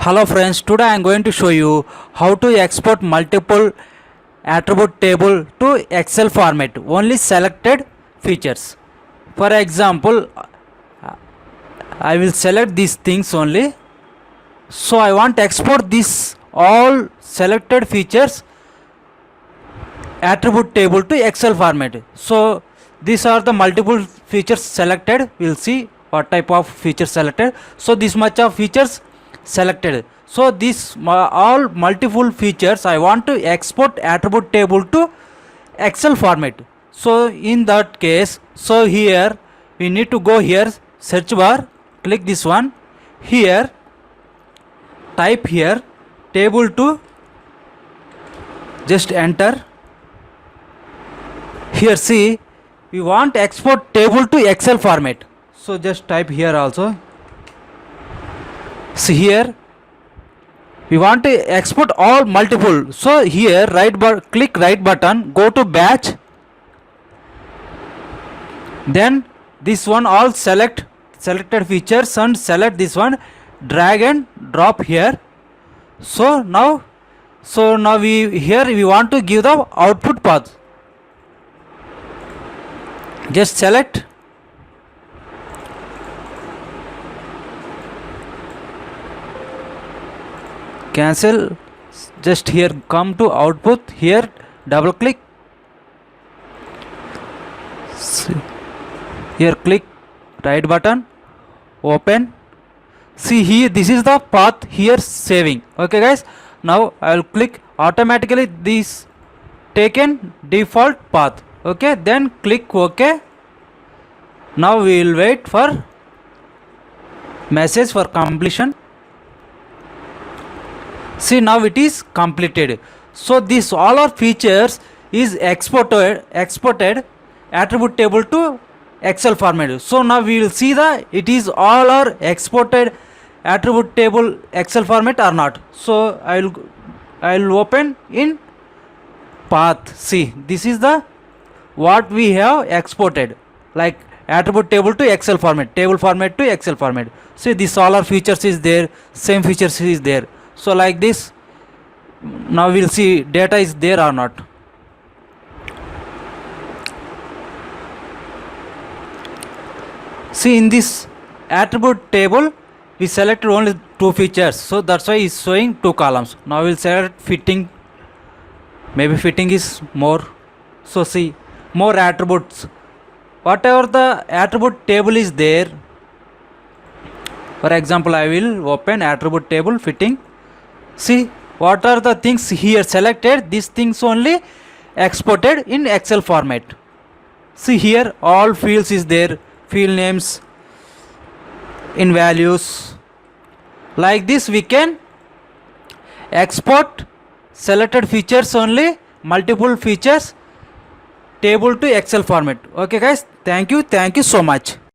Hello friends, today I am going to show you how to export multiple attribute table to Excel format, only selected features. For example, I will select these things only. So I want to export this all selected features attribute table to Excel format. So these are the multiple features selected. We'll see what type of features selected. So this much of features selected. So this all multiple features I want to export attribute table to Excel format. So in that case, so here we need to go here, search bar, click this one, here type here table to, just enter. Here see, we want export table to Excel format, so just type here also. See here we want to export all multiple, so here click right button, go to batch, then this one all selected features and select this one, drag and drop here. So now we want to give the output path, just select, cancel, just here come to output, here double click, here click right button, open. See here, this is the path here saving. Okay guys, now I will click, automatically this taken default path. Okay, then click OK. Now we will wait for message for completion. See, now it is completed. So this all our features is exported attribute table to Excel format. So now we will see the it is all our exported attribute table Excel format or not. So I will open in path. See, this is the what we have exported, like attribute table to Excel format, table format to Excel format. See, this all our features is there, same features is there. So like this, now we'll see data is there or not. See, in this attribute table we selected only two features, so that's why it's showing two columns. Now we'll select fitting, maybe fitting is more. So see, more attributes, whatever the attribute table is there. For example, I will open attribute table fitting. See, what are the things here selected, these things only exported in Excel format. See here, all fields is there, field names in values. Like this we can export selected features only, multiple features table to Excel format. Okay guys, thank you so much.